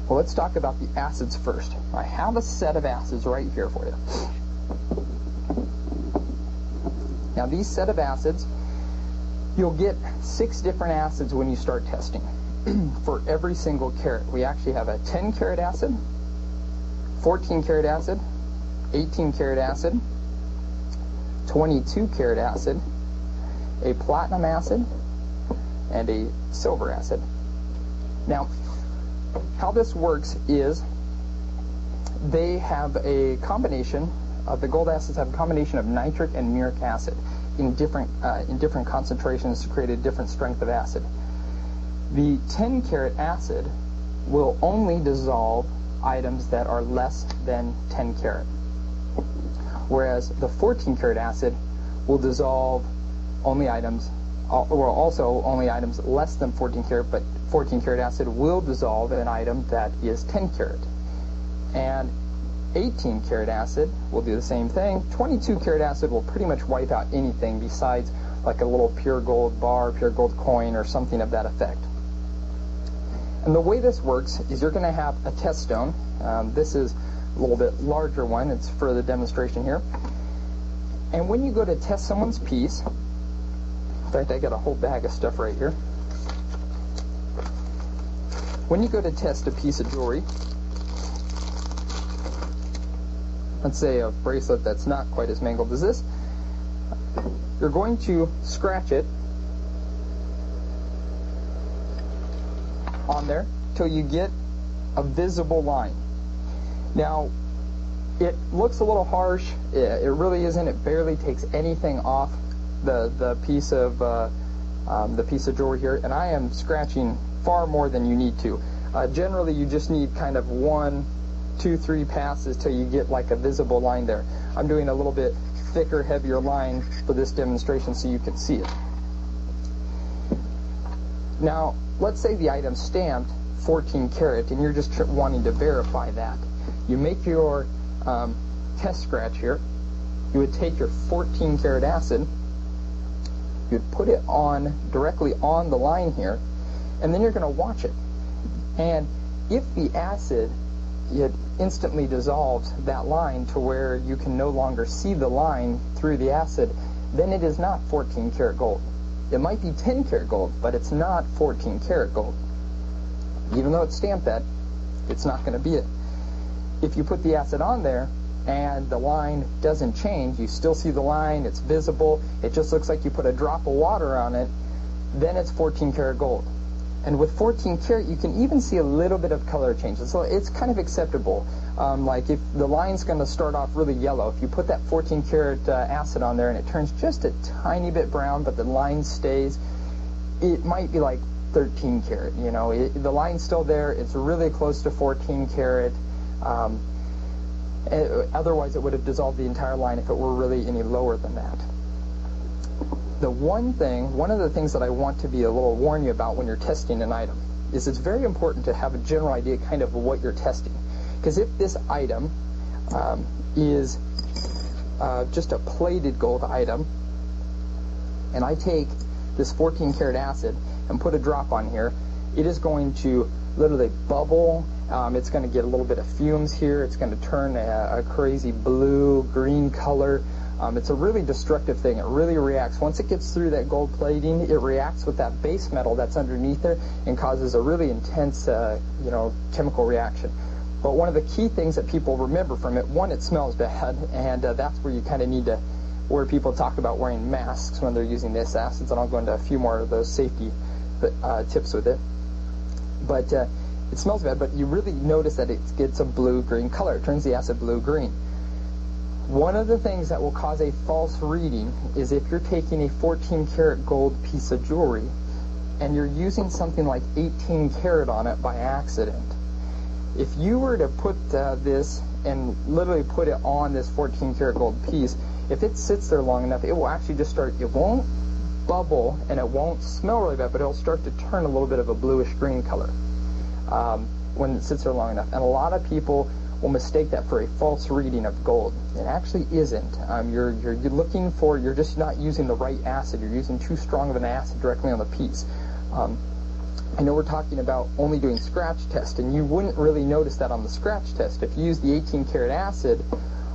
Well, let's talk about the acids first. I have a set of acids right here for you. Now, these set of acids, you'll get 6 different acids when you start testing for every single carat. We actually have a 10 carat acid, 14 carat acid, 18 carat acid, 22 carat acid, a platinum acid, and a silver acid. Now, how this works is they have a combination of the gold acids have a combination of nitric and muric acid in different concentrations to create a different strength of acid. The 10 carat acid will only dissolve items that are less than 10 carat, whereas the 14 carat acid will dissolve only items, or also only items less than 14 carat, but 14 carat acid will dissolve an item that is 10 carat. And 18 karat acid will do the same thing. 22 karat acid will pretty much wipe out anything besides like a little pure gold bar, pure gold coin, or something of that effect. And the way this works is you're going to have a test stone. This is a little bit larger one. It's for the demonstration here. And when you go to test someone's piece, in fact, I got a whole bag of stuff right here. When you go to test a piece of jewelry, let's say a bracelet that's not quite as mangled as this, you're going to scratch it on there till you get a visible line. Now, it looks a little harsh. It really isn't. It barely takes anything off the piece of jewelry here, and I am scratching far more than you need to. Generally, you just need kind of 1, 2, 3 passes till you get like a visible line there. I'm doing a little bit thicker, heavier line for this demonstration so you can see it. Now, let's say the item's stamped 14 karat and you're just wanting to verify that. You make your test scratch here. You would take your 14 karat acid, you'd put it on directly on the line here, and then you're going to watch it. And if the acid, it instantly dissolves that line to where you can no longer see the line through the acid, then it is not 14 karat gold. It might be 10 karat gold, but it's not 14 karat gold. Even though it's stamped that, it's not going to be it. If you put the acid on there and the line doesn't change, you still see the line, it's visible, it just looks like you put a drop of water on it, then it's 14 karat gold. And with 14 karat, you can even see a little bit of color changes. So it's kind of acceptable. Like if the line's going to start off really yellow, if you put that 14 karat acid on there and it turns just a tiny bit brown, but the line stays, it might be like 13 karat. You know, the line's still there. It's really close to 14 karat. Otherwise, it would have dissolved the entire line if it were really any lower than that. One of the things that I want to be a little warn you about when you're testing an item is it's very important to have a general idea kind of what you're testing. Because if this item is just a plated gold item, and I take this 14 karat acid and put a drop on here, it is going to literally bubble. It's going to get a little bit of fumes here. It's going to turn a crazy blue, green color. It's a really destructive thing. It really reacts. Once it gets through that gold plating, it reacts with that base metal that's underneath there and causes a really intense, chemical reaction. But one of the key things that people remember from it, one, it smells bad, and that's where you kind of need to, where people talk about wearing masks when they're using this acids, and I'll go into a few more of those safety tips with it. But it smells bad, but you really notice that it gets a blue-green color. It turns the acid blue-green. One of the things that will cause a false reading is if you're taking a 14 karat gold piece of jewelry and you're using something like 18 karat on it by accident. If you were to put this and literally put it on this 14 karat gold piece, if it sits there long enough, it will actually just start, it won't bubble and it won't smell really bad, but it'll start to turn a little bit of a bluish green color when it sits there long enough. And a lot of people will mistake that for a false reading of gold. It actually isn't. You're looking for, you're just not using the right acid. You're using too strong of an acid directly on the piece. I know we're talking about only doing scratch test, and you wouldn't really notice that on the scratch test. If you use the 18 karat acid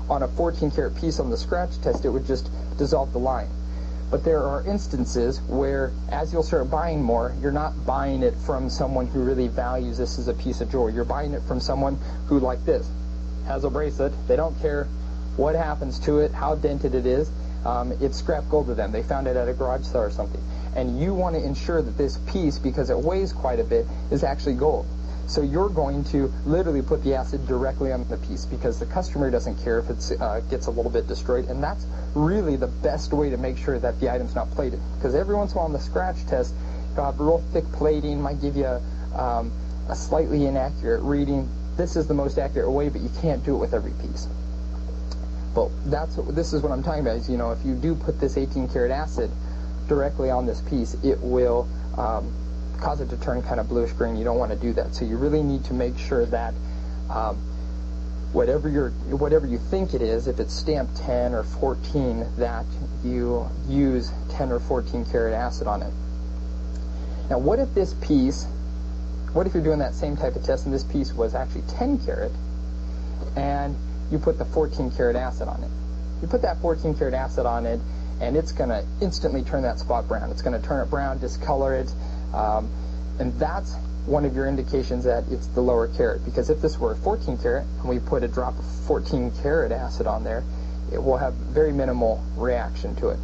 on a 14 karat piece on the scratch test, it would just dissolve the line. But there are instances where, as you'll start buying more, you're not buying it from someone who really values this as a piece of jewelry. You're buying it from someone who, like this, has a bracelet. They don't care what happens to it, how dented it is. It's scrap gold to them. They found it at a garage sale or something. And you want to ensure that this piece, because it weighs quite a bit, is actually gold. So you're going to literally put the acid directly on the piece, because the customer doesn't care if it gets a little bit destroyed, and that's really the best way to make sure that the item's not plated. Because every once in a while on the scratch test, you'll have real thick plating, might give you a slightly inaccurate reading. This is the most accurate way, but you can't do it with every piece. But this is what I'm talking about, is, you know, if you do put this 18 karat acid directly on this piece, it will cause it to turn kind of bluish green. You don't want to do that. So you really need to make sure that whatever you think it is, if it's stamped 10 or 14, that you use 10 or 14 karat acid on it. Now, what if you're doing that same type of test and this piece was actually 10 karat and you put the 14 karat acid on it? You put that 14 karat acid on it, and it's going to instantly turn that spot brown. It's going to turn it brown, discolor it, and that's one of your indications that it's the lower carat. Because if this were 14 karat and we put a drop of 14 karat acid on there, it will have very minimal reaction to it.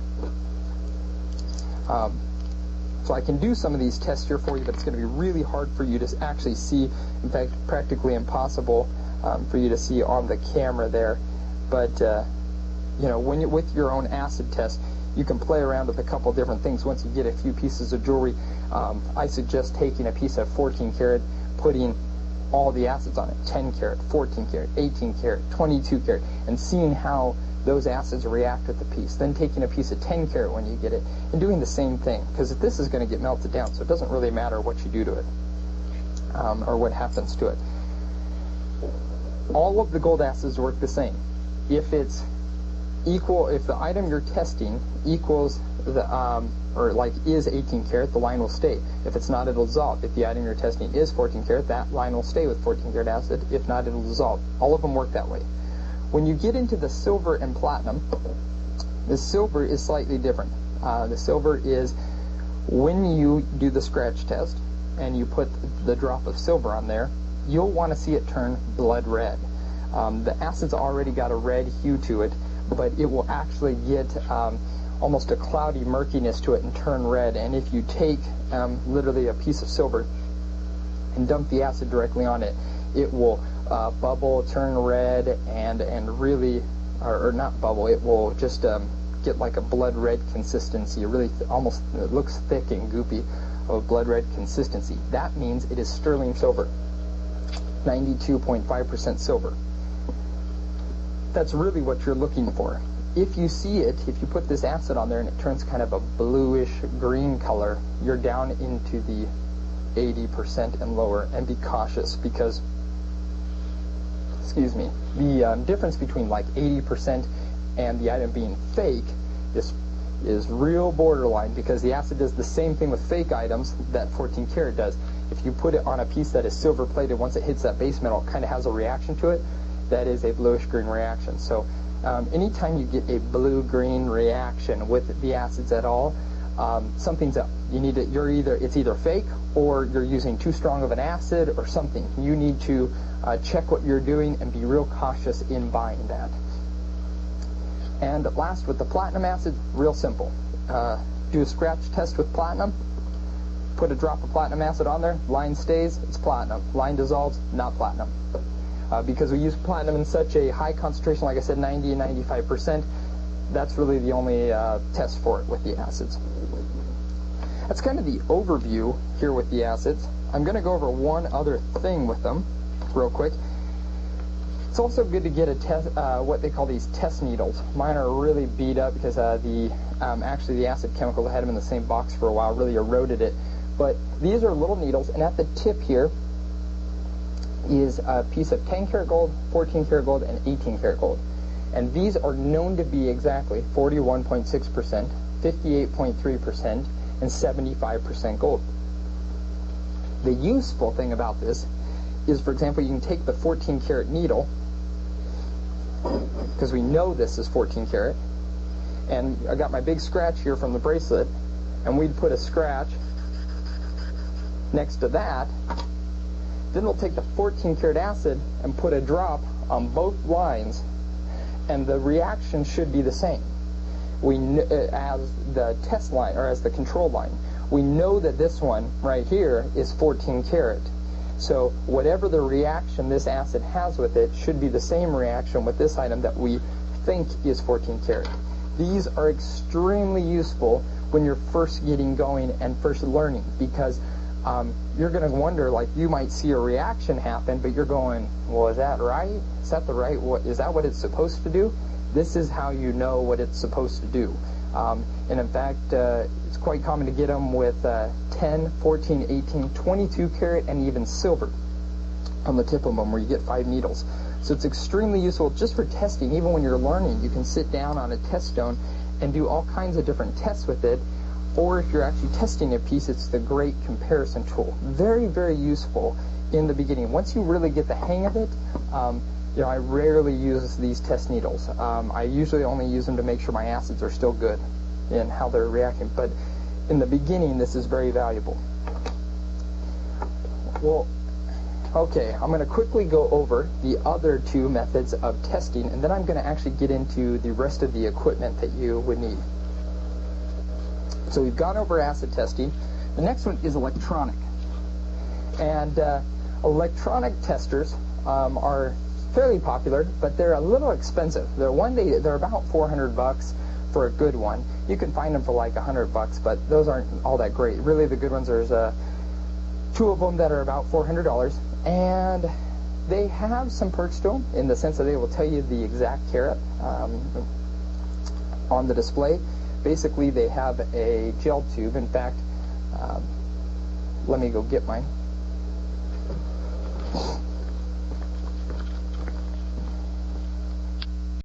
So I can do some of these tests here for you, but it's going to be really hard for you to actually see. In fact, practically impossible for you to see on the camera there. But you know, when you're with your own acid test, you can play around with a couple different things. Once you get a few pieces of jewelry, I suggest taking a piece of 14 karat, putting all the acids on it, 10 karat, 14 karat, 18 karat, 22 karat, and seeing how those acids react with the piece. Then taking a piece of 10 karat when you get it, and doing the same thing, because this is going to get melted down, so it doesn't really matter what you do to it, or what happens to it. All of the gold acids work the same. If it's equal, if the item you're testing equals the or like is 18 karat, the line will stay. If it's not, it'll dissolve. If the item you're testing is 14 karat, that line will stay with 14 karat acid. If not, it'll dissolve. All of them work that way. When you get into the silver and platinum, the silver is slightly different. The silver is, when you do the scratch test and you put the drop of silver on there, you'll want to see it turn blood red. The acid's already got a red hue to it, but it will actually get almost a cloudy murkiness to it and turn red. And if you take literally a piece of silver and dump the acid directly on it, it will bubble, turn red, and really, or not bubble, it will just get like a blood red consistency. Really almost, it looks thick and goopy, of a blood red consistency. That means it is sterling silver, 92.5% silver. That's really what you're looking for. If you see it, if you put this acid on there and it turns kind of a bluish green color, you're down into the 80% and lower, and be cautious, because, excuse me, the difference between like 80% and the item being fake is real borderline, because the acid does the same thing with fake items that 14 karat does. If you put it on a piece that is silver plated, once it hits that base metal, it kind of has a reaction to it. That is a bluish-green reaction. So anytime you get a blue-green reaction with the acids at all, something's up. You need to, it's either fake, or you're using too strong of an acid or something. You need to check what you're doing and be real cautious in buying that. And last, with the platinum acid, real simple. Do a scratch test with platinum. Put a drop of platinum acid on there. Line stays, it's platinum. Line dissolves, not platinum. Because we use platinum in such a high concentration, like I said, 90 and 95%, that's really the only test for it with the acids. That's kind of the overview here with the acids. I'm going to go over one other thing with them real quick. It's also good to get a test, what they call these test needles. Mine are really beat up because actually the acid chemicals, I had them in the same box for a while, really eroded it. But these are little needles, and at the tip here is a piece of 10 karat gold, 14 karat gold, and 18 karat gold. And these are known to be exactly 41.6%, 58.3%, and 75% gold. The useful thing about this is, for example, you can take the 14 karat needle, because we know this is 14 karat, and I got my big scratch here from the bracelet, and we'd put a scratch next to that. Then we'll take the 14 karat acid and put a drop on both lines, and the reaction should be the same. As the test line, or as the control line, we know that this one right here is 14 karat. So whatever the reaction this acid has with it should be the same reaction with this item that we think is 14 karat. These are extremely useful when you're first getting going and first learning, because you're going to wonder, like, you might see a reaction happen, but you're going, well, is that right? Is that the right? Is that what it's supposed to do? This is how you know what it's supposed to do. And in fact, it's quite common to get them with 10, 14, 18, 22 karat, and even silver on the tip of them, where you get 5 needles. So it's extremely useful just for testing. Even when you're learning, you can sit down on a test stone and do all kinds of different tests with it. Or if you're actually testing a piece, it's the great comparison tool. Very, very useful in the beginning. Once you really get the hang of it, you know, I rarely use these test needles. I usually only use them to make sure my acids are still good in how they're reacting. But in the beginning, this is very valuable. Well, okay, I'm going to quickly go over the other 2 methods of testing, and then I'm going to actually get into the rest of the equipment that you would need. So we've gone over acid testing. The next one is electronic. And electronic testers are fairly popular, but they're a little expensive. They're about $400 for a good one. You can find them for like $100, but those aren't all that great. Really, the good ones, there's 2 of them that are about $400, and they have some perks to them in the sense that they will tell you the exact carat on the display. Basically, they have a gel tube. In fact, let me go get mine.